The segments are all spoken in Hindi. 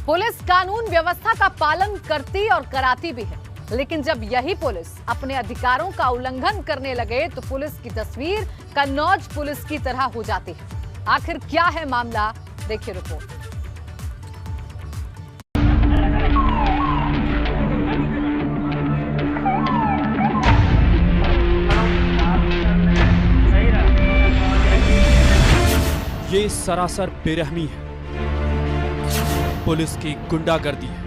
पुलिस कानून व्यवस्था का पालन करती और कराती भी है, लेकिन जब यही पुलिस अपने अधिकारों का उल्लंघन करने लगे तो पुलिस की तस्वीर कन्नौज पुलिस की तरह हो जाती है। आखिर क्या है मामला, देखिए रिपोर्ट। ये सरासर बेरहमी है, पुलिस की गुंडागर्दी है।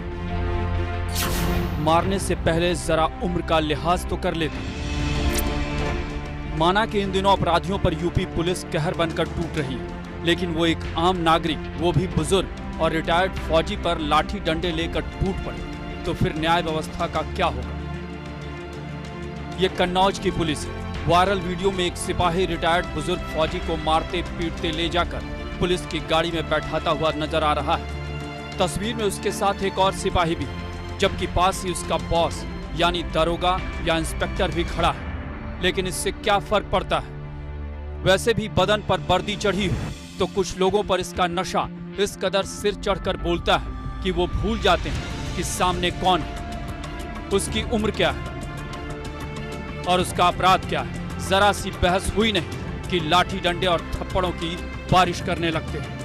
मारने से पहले जरा उम्र का लिहाज तो कर लेते। माना कि इन दिनों अपराधियों पर यूपी पुलिस कहर बनकर टूट रही है, लेकिन वो एक आम नागरिक, वो भी बुजुर्ग और रिटायर्ड फौजी पर लाठी डंडे लेकर टूट पड़े तो फिर न्याय व्यवस्था का क्या होगा? ये कन्नौज की पुलिस है। वायरल वीडियो में एक सिपाही रिटायर्ड बुजुर्ग फौजी को मारते पीटते ले जाकर पुलिस की गाड़ी में बैठाता हुआ नजर आ रहा है। तस्वीर में उसके साथ एक और सिपाही भी, जबकि पास ही उसका बॉस यानी दरोगा या इंस्पेक्टर भी खड़ा है। लेकिन इससे क्या फर्क पड़ता है? वैसे भी बदन पर वर्दी चढ़ी हो तो कुछ लोगों पर इसका नशा इस कदर सिर चढ़कर बोलता है कि वो भूल जाते हैं कि सामने कौन है, उसकी उम्र क्या है और उसका अपराध क्या है। जरा सी बहस हुई नहीं कि लाठी डंडे और थप्पड़ों की बारिश करने लगते हैं।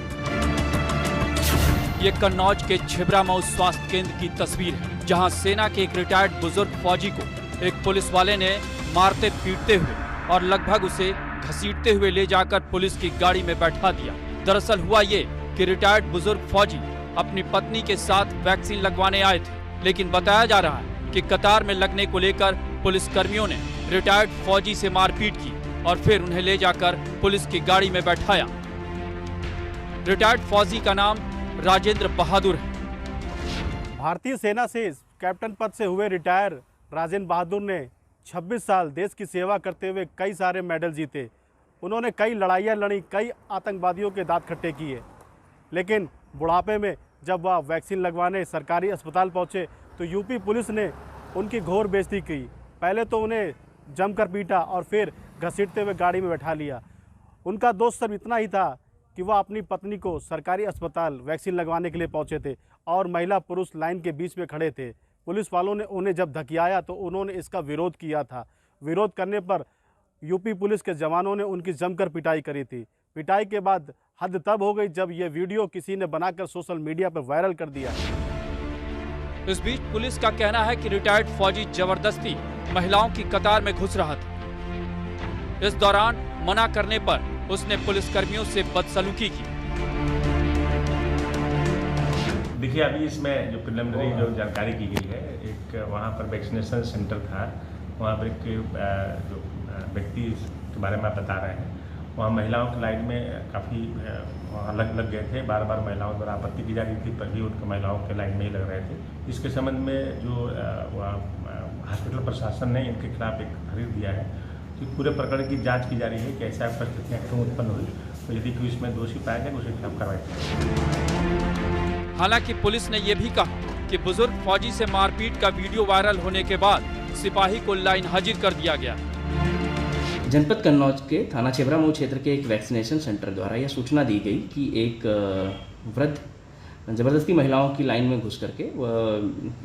ये कन्नौज के छिबरामऊ स्वास्थ्य केंद्र की तस्वीर है, जहां सेना के एक रिटायर्ड बुजुर्ग फौजी को एक पुलिस वाले ने मारते पीटते हुए और लगभग उसे घसीटते हुए ले जाकर पुलिस की गाड़ी में बैठा दिया। दरअसल हुआ ये कि रिटायर्ड बुजुर्ग फौजी अपनी पत्नी के साथ वैक्सीन लगवाने आए थे, लेकिन बताया जा रहा है कि कतार में लगने को लेकर पुलिस कर्मियों ने रिटायर्ड फौजी से मारपीट की और फिर उन्हें ले जाकर पुलिस की गाड़ी में बैठाया। रिटायर्ड फौजी का नाम राजेंद्र बहादुर है। भारतीय सेना से कैप्टन पद से हुए रिटायर राजेंद्र बहादुर ने 26 साल देश की सेवा करते हुए कई सारे मेडल जीते। उन्होंने कई लड़ाइयाँ लड़ी, कई आतंकवादियों के दांत खट्टे किए, लेकिन बुढ़ापे में जब वह वैक्सीन लगवाने सरकारी अस्पताल पहुँचे तो यूपी पुलिस ने उनकी घोर बेइज्जती की। पहले तो उन्हें जमकर पीटा और फिर घसीटते हुए गाड़ी में बैठा लिया। उनका दोष सिर्फ इतना ही था कि वह अपनी पत्नी को सरकारी अस्पताल वैक्सीन लगवाने के लिए पहुंचे थे और महिला पुरुष लाइन के बीच में खड़े थे। पुलिस वालों ने उन्हें जब धकियाया तो उन्होंने इसका विरोध किया था। विरोध करने पर यूपी पुलिस के जवानों ने उनकी जमकर पिटाई करी थी। पिटाई के बाद हद तब हो गई जब यह वीडियो किसी ने बनाकर सोशल मीडिया पर वायरल कर दिया। इस बीच पुलिस का कहना है कि रिटायर्ड फौजी जबरदस्ती महिलाओं की कतार में घुस रहा था। इस दौरान मना करने पर उसने पुलिसकर्मियों से बदसलूकी की। देखिए, अभी इसमें जो प्रिलिमिनरी जो जानकारी की गई है, एक वहाँ पर वैक्सीनेशन सेंटर था, वहाँ पर एक जो व्यक्ति के बारे में आप बता रहे हैं, वहाँ महिलाओं की लाइन में काफ़ी वहाँ लग गए थे। बार बार महिलाओं द्वारा आपत्ति की जा रही थी, पर भी उनके महिलाओं के लाइन में ही लग रहे थे। इसके संबंध में जो हॉस्पिटल प्रशासन ने इनके खिलाफ एक खरीद दिया है कि पूरे प्रकरण की जांच की जा रही है कि ऐसा परिस्थितियाँ क्यों उत्पन्न हुई, तो यदि कोई इसमें दोषी पाया जाए तो उसके खिलाफ कार्रवाई की। हालांकि पुलिस ने यह भी कहा कि बुजुर्ग फौजी से मारपीट का वीडियो वायरल होने के बाद सिपाही को लाइन हाजिर कर दिया गया। जनपद कन्नौज के थाना छिबरामऊ क्षेत्र के एक वैक्सीनेशन सेंटर द्वारा यह सूचना दी गई कि एक वृद्ध जबरदस्ती महिलाओं की लाइन में घुस करके वह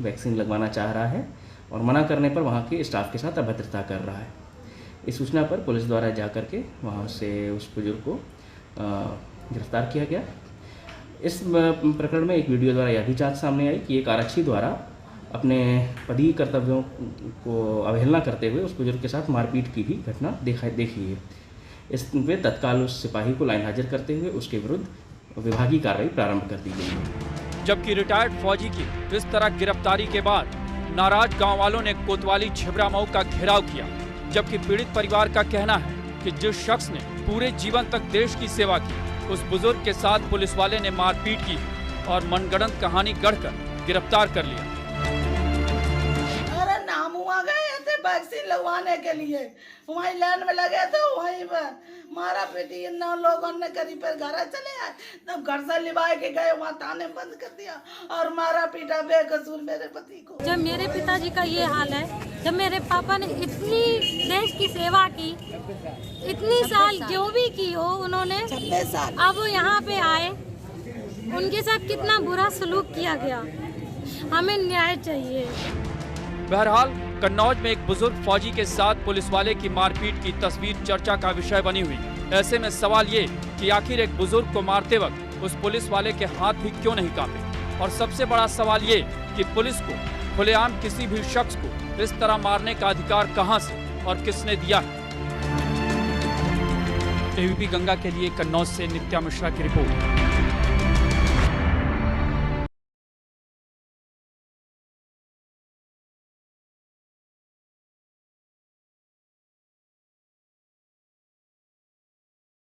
वैक्सीन लगवाना चाह रहा है और मना करने पर वहाँ के स्टाफ के साथ अभद्रता कर रहा है। इस सूचना पर पुलिस द्वारा जाकर के वहाँ से उस बुजुर्ग को गिरफ्तार किया गया। इस प्रकरण में एक वीडियो द्वारा यह भी जांच सामने आई कि एक आरक्षी द्वारा अपने पदीय कर्तव्यों को अवहेलना करते हुए उस बुजुर्ग के साथ मारपीट की भी घटना देखी है। इस पे तत्काल उस सिपाही को लाइन हाजिर करते हुए उसके विरुद्ध विभागीय कार्रवाई प्रारंभ कर दी गई है। जबकि रिटायर्ड फौजी की इस तरह गिरफ्तारी के बाद नाराज गांव वालों ने कोतवाली छिबरामऊ का घेराव किया, जबकि पीड़ित परिवार का कहना है कि जिस शख्स ने पूरे जीवन तक देश की सेवा की, उस बुजुर्ग के साथ पुलिस वाले ने मारपीट की और मनगढ़ंत कहानी गढ़कर गिरफ्तार कर लिया। अरे नाम हुआ गए थे वैक्सीन लगवाने के लिए, वहीं लाइन में लगे थे, वहीं मारा पीटी इन लोगों ने करीब पर घर चले आए, तब घर से लिवाए के गए, वहाँ थाने बंद कर दिया और मारा पीटा बेकसूर मेरे पति को। जब मेरे पिताजी का ये हाल है, जब मेरे पापा ने इतनी देश की सेवा की, इतनी साल जो भी की हो उन्होंने, 26 साल, अब वो यहाँ पे आए उनके साथ कितना बुरा सलूक किया गया। हमें न्याय चाहिए। बहरहाल कन्नौज में एक बुजुर्ग फौजी के साथ पुलिस वाले की मारपीट की तस्वीर चर्चा का विषय बनी हुई। ऐसे में सवाल ये कि आखिर एक बुजुर्ग को मारते वक्त उस पुलिस वाले के हाथ भी क्यों नहीं कांपे? और सबसे बड़ा सवाल ये कि पुलिस को खुलेआम किसी भी शख्स को इस तरह मारने का अधिकार कहां से और किसने दिया है? एबीपी गंगा के लिए कन्नौज से नित्या मिश्रा की रिपोर्ट।